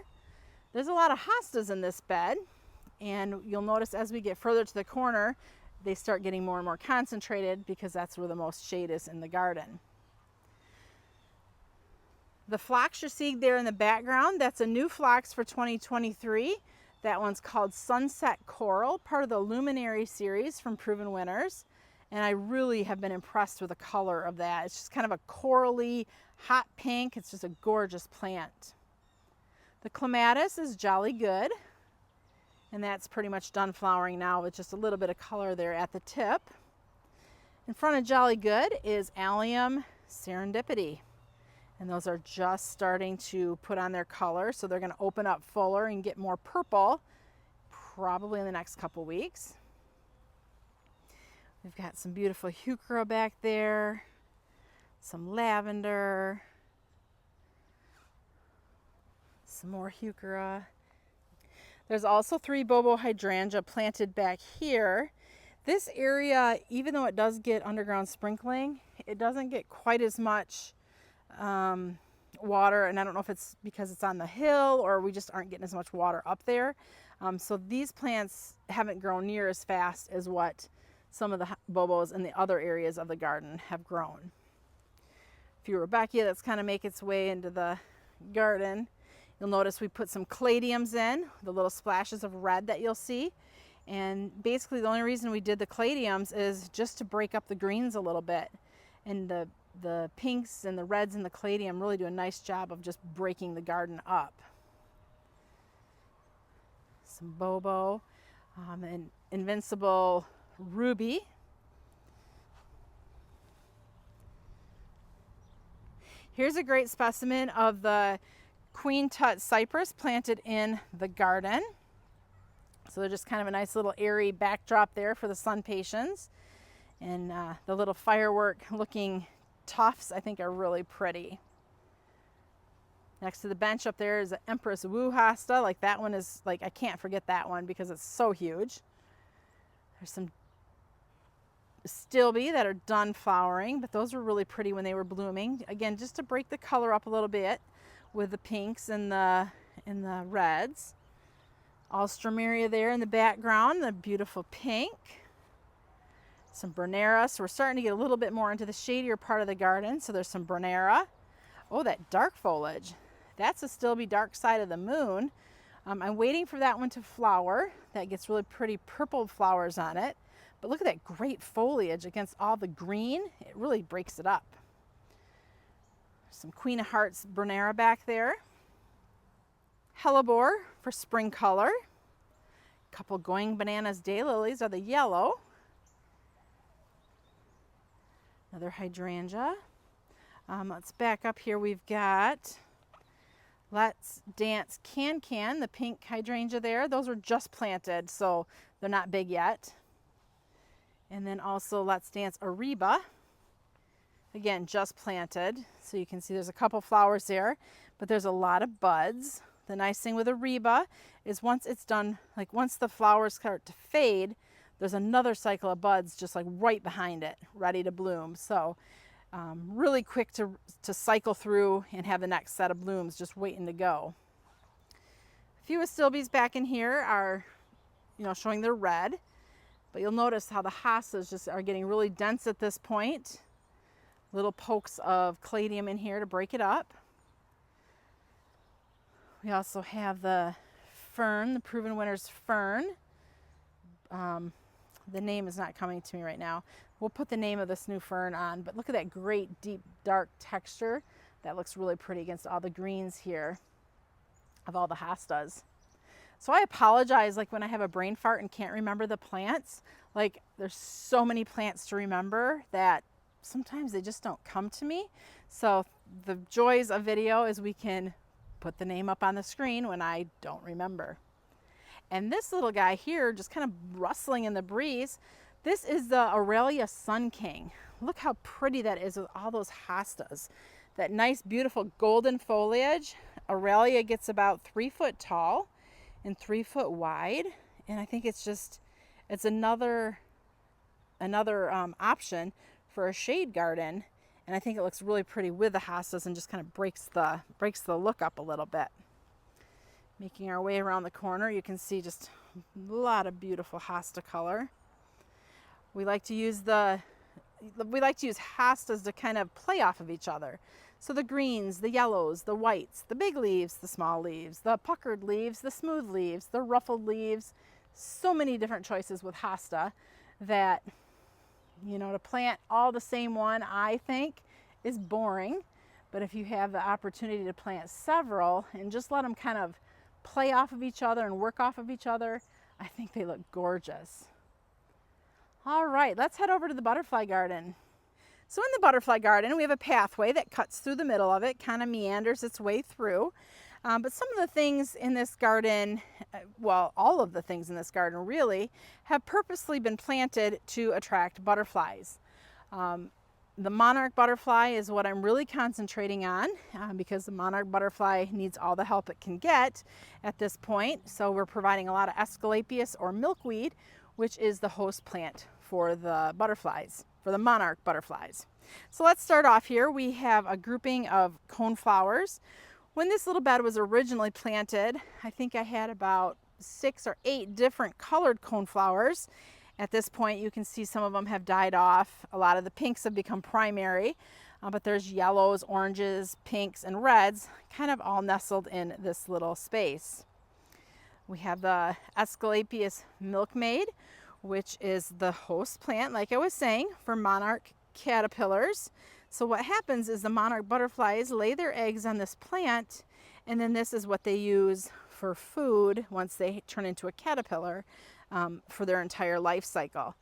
There's a lot of hostas in this bed. And you'll notice as we get further to the corner, they start getting more and more concentrated because that's where the most shade is in the garden. The phlox you see there in the background, that's a new phlox for 2023. That one's called Sunset Coral, part of the Luminary series from Proven Winners. And I really have been impressed with the color of that. It's just kind of a corally, hot pink. It's just a gorgeous plant. The Clematis is Jolly Good. And that's pretty much done flowering now with just a little bit of color there at the tip. In front of Jolly Good is Allium Serendipity. And those are just starting to put on their color, so they're going to open up fuller and get more purple probably in the next couple weeks. We've got some beautiful heuchera back there, some lavender, some more heuchera. There's also 3 Bobo Hydrangea planted back here. This area, even though it does get underground sprinkling, it doesn't get quite as much water, and I don't know if it's because it's on the hill or we just aren't getting as much water up there. So these plants haven't grown near as fast as what some of the Bobos in the other areas of the garden have grown. Rudbeckia that's kind of make its way into the garden. You'll notice we put some caladiums in, the little splashes of red that you'll see. And basically the only reason we did the caladiums is just to break up the greens a little bit. And the pinks and the reds and the caladium really do a nice job of just breaking the garden up. Some Bobo, and Invincible Ruby. Here's a great specimen of the Queen Tut cypress planted in the garden. So they're just kind of a nice little airy backdrop there for the Sun Patience. And the little firework looking tufts I think are really pretty. Next to the bench up there is an Empress Wu hosta. Like that one is like, I can't forget that one because it's so huge. There's some stilby that are done flowering, but those were really pretty when they were blooming. Again, just to break the color up a little bit with the pinks and the reds. Alstroemeria there in the background, the beautiful pink. Some Bernera, so we're starting to get a little bit more into the shadier part of the garden. So there's some Bernera. Oh, that dark foliage. That's a stilby dark side of the moon. I'm waiting for that one to flower. That gets really pretty purple flowers on it. But look at that great foliage against all the green. It really breaks it up. Some Queen of Hearts Bernera back there. Hellebore for spring color. A couple Going Bananas Daylilies are the yellow. Another hydrangea. Let's back up here. We've got Let's Dance Can, the pink hydrangea there. Those were just planted, so they're not big yet. And then also Let's Dance Ariba. Again, just planted. So you can see there's a couple flowers there, but there's a lot of buds. The nice thing with Ariba is once it's done, like once the flowers start to fade, there's another cycle of buds just like right behind it, ready to bloom. So really quick to cycle through and have the next set of blooms just waiting to go. A few astilbes back in here are, showing their red, but you'll notice how the hostas just are getting really dense at this point. Little pokes of caladium in here to break it up. We also have the fern, the Proven Winners fern. The name is not coming to me right now. We'll put the name of this new fern on, but look at that great deep dark texture. That looks really pretty against all the greens here of all the hostas. So I apologize, like when I have a brain fart and can't remember the plants, like there's so many plants to remember that sometimes they just don't come to me. So the joys of video is we can put the name up on the screen when I don't remember. And this little guy here, just kind of rustling in the breeze, this is the Aurelia Sun King. Look how pretty that is with all those hostas. That nice, beautiful golden foliage. Aurelia gets about 3 foot tall and 3 foot wide. And I think it's another option for a shade garden. And I think it looks really pretty with the hostas and just kind of breaks the look up a little bit. Making our way around the corner, you can see just a lot of beautiful hosta color. We like to use hostas to kind of play off of each other. So the greens, the yellows, the whites, the big leaves, the small leaves, the puckered leaves, the smooth leaves, the ruffled leaves. So many different choices with hosta that, to plant all the same one, I think, is boring. But if you have the opportunity to plant several and just let them kind of play off of each other and work off of each other, I think they look gorgeous. All right, let's head over to the butterfly garden. So in the butterfly garden, we have a pathway that cuts through the middle of it, kind of meanders its way through. But some of the things in this garden, well, all of the things in this garden really, have purposely been planted to attract butterflies. The monarch butterfly is what I'm really concentrating on because the monarch butterfly needs all the help it can get at this point. So we're providing a lot of Asclepias or milkweed, which is the host plant for the butterflies, for the monarch butterflies. So let's start off here. We have a grouping of coneflowers. When this little bed was originally planted, I think I had about 6 or 8 different colored coneflowers. At this point, you can see some of them have died off. A lot of the pinks have become primary, but there's yellows, oranges, pinks, and reds kind of all nestled in this little space. We have the Asclepias milkmaid, which is the host plant, like I was saying, for monarch caterpillars. So what happens is the monarch butterflies lay their eggs on this plant, and then this is what they use for food once they turn into a caterpillar. For their entire life cycle.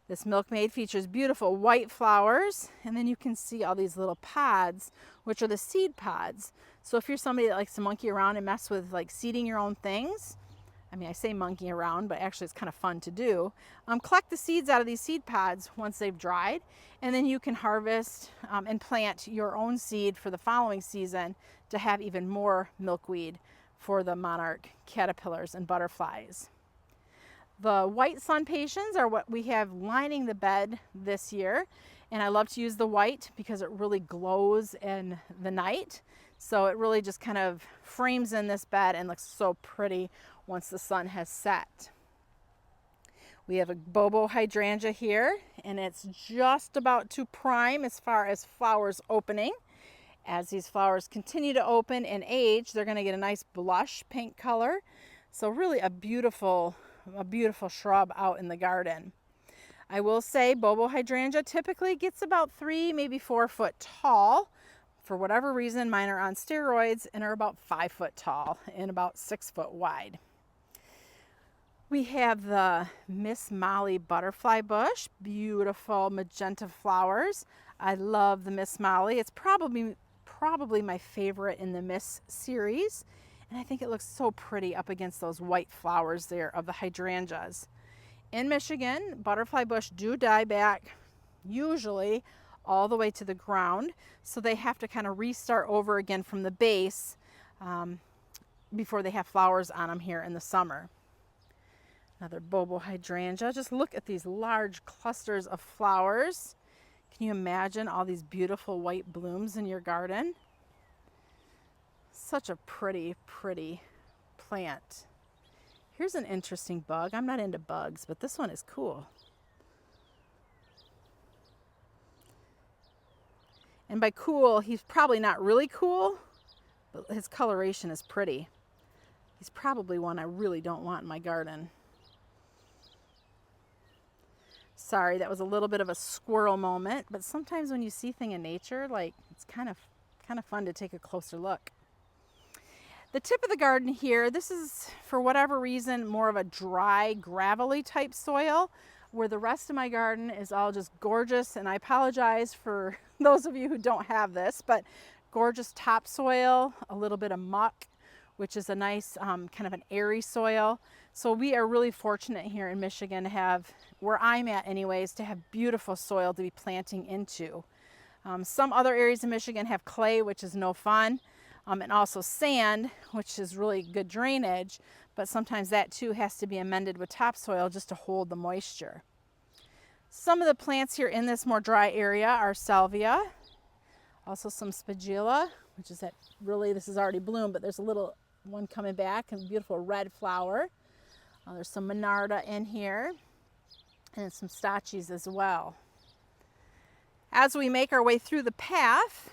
This milkmaid features beautiful white flowers, and then you can see all these little pods, which are the seed pods. So if you're somebody that likes to monkey around and mess with like seeding your own things, I mean, I say monkey around, but actually it's kind of fun to do. Collect the seeds out of these seed pods once they've dried, and then you can harvest and plant your own seed for the following season to have even more milkweed for the monarch caterpillars and butterflies. The white sun patiens are what we have lining the bed this year. And I love to use the white because it really glows in the night. So it really just kind of frames in this bed and looks so pretty once the sun has set. We have a bobo hydrangea here, and it's just about to prime as far as flowers opening. As these flowers continue to open and age, they're going to get a nice blush pink color. So really a beautiful shrub out in the garden. I will say bobo hydrangea typically gets about 3, maybe 4 foot tall. For whatever reason, mine are on steroids and are about 5 foot tall and about 6 foot wide. We have the Miss Molly butterfly bush, beautiful magenta flowers. I love the Miss Molly. It's probably my favorite in the Miss series. And I think it looks so pretty up against those white flowers there of the hydrangeas. In Michigan, butterfly bush do die back usually all the way to the ground. So they have to kind of restart over again from the base before they have flowers on them here in the summer. Another bobo hydrangea. Just look at these large clusters of flowers. Can you imagine all these beautiful white blooms in your garden? Such a pretty, pretty plant. Here's an interesting bug. I'm not into bugs, but this one is cool. And by cool, he's probably not really cool, but his coloration is pretty. He's probably one I really don't want in my garden. Sorry, that was a little bit of a squirrel moment, but sometimes when you see things in nature, like it's kind of fun to take a closer look. The tip of the garden here, this is for whatever reason more of a dry, gravelly type soil, where the rest of my garden is all just gorgeous. And I apologize for those of you who don't have this, but gorgeous topsoil, a little bit of muck, which is a nice kind of an airy soil. So we are really fortunate here in Michigan to have, where I'm at anyways, to have beautiful soil to be planting into. Some other areas in Michigan have clay, which is no fun, and also sand, which is really good drainage, but sometimes that too has to be amended with topsoil just to hold the moisture. Some of the plants here in this more dry area are salvia, also some spigilla, which is this is already bloomed, but there's a little one coming back, and beautiful red flower. There's some monarda in here, and some stachys as well. As we make our way through the path,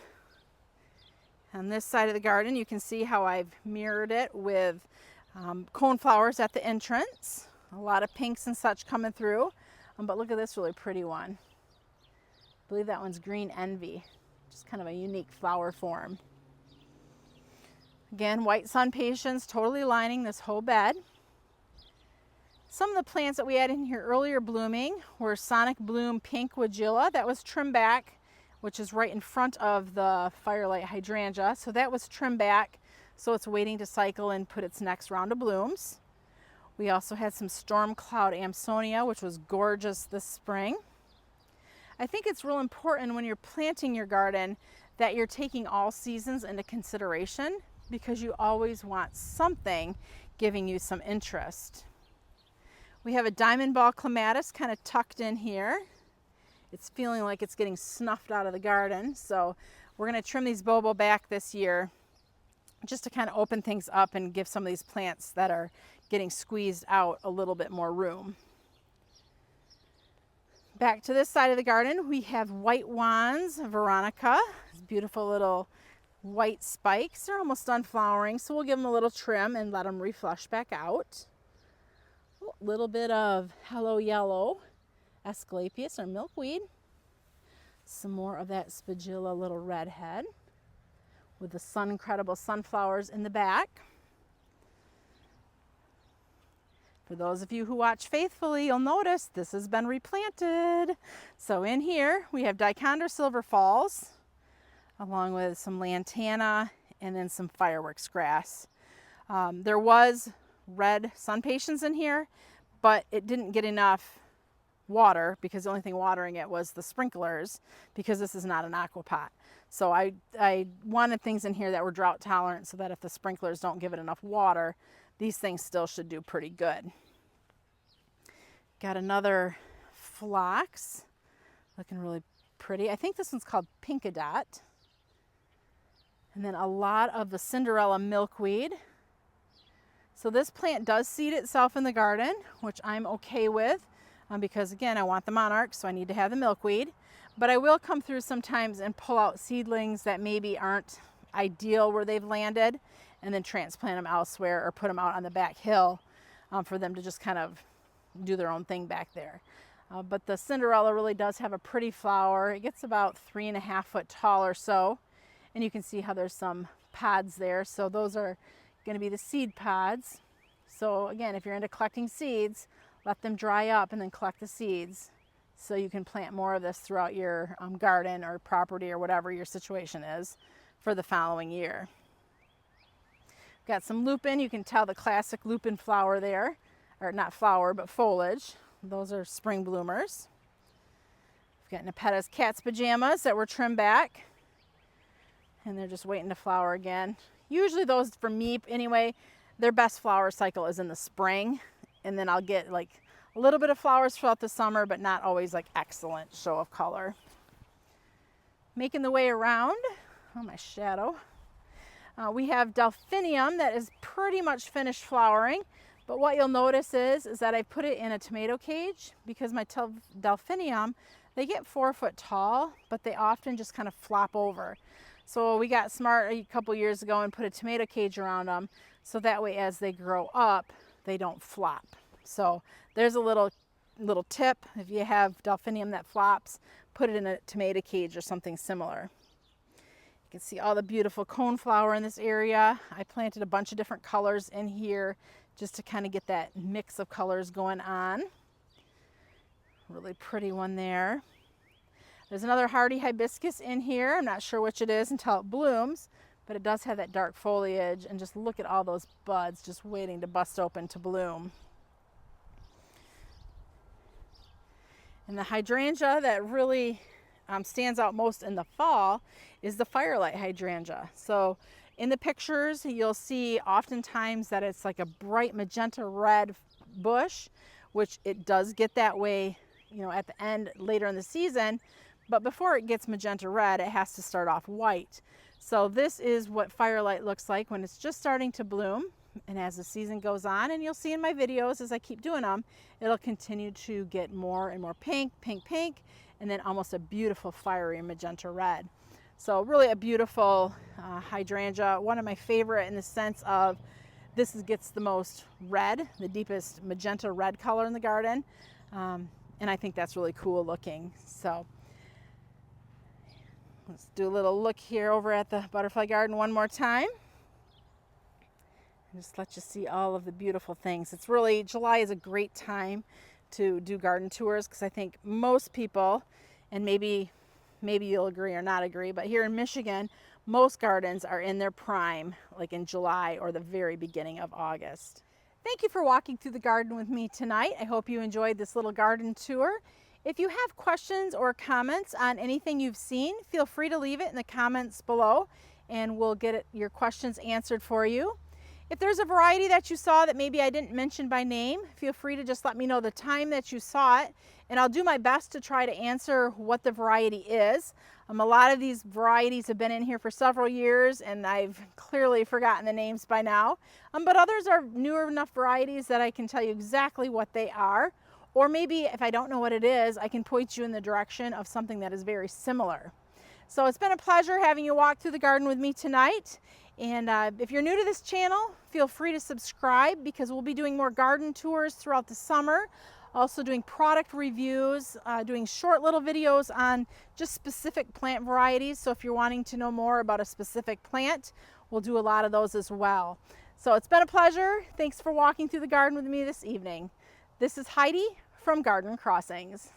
on this side of the garden, you can see how I've mirrored it with coneflowers at the entrance. A lot of pinks and such coming through, but look at this really pretty one. I believe that one's green envy, just kind of a unique flower form. Again, white sun patiens totally lining this whole bed. Some of the plants that we had in here earlier blooming were Sonic Bloom Pink Weigilla. That was trimmed back, which is right in front of the Firelight Hydrangea. So that was trimmed back, so it's waiting to cycle and put its next round of blooms. We also had some Storm Cloud Amsonia, which was gorgeous this spring. I think it's real important when you're planting your garden that you're taking all seasons into consideration, because you always want something giving you some interest. We have a diamond ball clematis kind of tucked in here. It's feeling like it's getting snuffed out of the garden, so we're going to trim these bobo back this year just to kind of open things up and give some of these plants that are getting squeezed out a little bit more room. Back to this side of the garden, we have white wands, Veronica. These beautiful little white spikes. They're almost done flowering, so we'll give them a little trim and let them reflush back out. A little bit of Hello Yellow Asclepias or milkweed. Some more of that spigilla little redhead with the incredible sunflowers in the back. For those of you who watch faithfully, you'll notice this has been replanted. So in here we have Dichondra Silver Falls, along with some lantana and then some fireworks grass. There was red sun patiens in here, but it didn't get enough water because the only thing watering it was the sprinklers, because this is not an aquapot. So I wanted things in here that were drought tolerant so that if the sprinklers don't give it enough water, these things still should do pretty good. Got another phlox, looking really pretty. I think this one's called Pinkadot. And then a lot of the Cinderella milkweed. So this plant does seed itself in the garden, which I'm okay with because again, I want the monarch, so I need to have the milkweed. But I will come through sometimes and pull out seedlings that maybe aren't ideal where they've landed and then transplant them elsewhere or put them out on the back hill for them to just kind of do their own thing back there. But the Cinderella really does have a pretty flower. It gets about 3.5 foot tall or so. And you can see how there's some pods there. So those are going to be the seed pods. So again, if you're into collecting seeds, let them dry up and then collect the seeds so you can plant more of this throughout your garden or property or whatever your situation is for the following year. Got some lupin. You can tell the classic lupin flower there, or not flower, but foliage. Those are spring bloomers. We've got Nepeta's cat's pajamas that were trimmed back, and they're just waiting to flower again. Usually those, for me anyway, their best flower cycle is in the spring, and then I'll get like a little bit of flowers throughout the summer, but not always like excellent show of color. Making the way around, oh my shadow, we have delphinium that is pretty much finished flowering, but what you'll notice is that I put it in a tomato cage because my delphinium, they get 4 foot tall, but they often just kind of flop over. So we got smart a couple years ago and put a tomato cage around them so that way as they grow up, they don't flop. So there's a little tip. If you have delphinium that flops, put it in a tomato cage or something similar. You can see all the beautiful coneflower in this area. I planted a bunch of different colors in here just to kind of get that mix of colors going on. Really pretty one there. There's another hardy hibiscus in here. I'm not sure which it is until it blooms, but it does have that dark foliage, and just look at all those buds just waiting to bust open to bloom. And the hydrangea that really stands out most in the fall is the firelight hydrangea. So in the pictures, you'll see oftentimes that it's like a bright magenta red bush, which it does get that way, you know, at the end later in the season. But before it gets magenta red, it has to start off white. So this is what firelight looks like when it's just starting to bloom. And as the season goes on, and you'll see in my videos as I keep doing them, it'll continue to get more and more pink, pink, pink, and then almost a beautiful fiery magenta red. So really a beautiful hydrangea, one of my favorite in the sense of this gets the most red, the deepest magenta red color in the garden. And I think that's really cool looking. So let's do a little look here over at the butterfly garden one more time. And just let you see all of the beautiful things. It's really, July is a great time to do garden tours because I think most people, and maybe you'll agree or not agree, but here in Michigan, most gardens are in their prime, like in July or the very beginning of August. Thank you for walking through the garden with me tonight. I hope you enjoyed this little garden tour. If you have questions or comments on anything you've seen, feel free to leave it in the comments below and we'll get your questions answered for you. If there's a variety that you saw that maybe I didn't mention by name, feel free to just let me know the time that you saw it, and I'll do my best to try to answer what the variety is. A lot of these varieties have been in here for several years, and I've clearly forgotten the names by now. But others are newer enough varieties that I can tell you exactly what they are. Or maybe if I don't know what it is, I can point you in the direction of something that is very similar. So it's been a pleasure having you walk through the garden with me tonight. And if you're new to this channel, feel free to subscribe because we'll be doing more garden tours throughout the summer. Also doing product reviews, doing short little videos on just specific plant varieties. So if you're wanting to know more about a specific plant, we'll do a lot of those as well. So it's been a pleasure. Thanks for walking through the garden with me this evening. This is Heidi from Garden Crossings.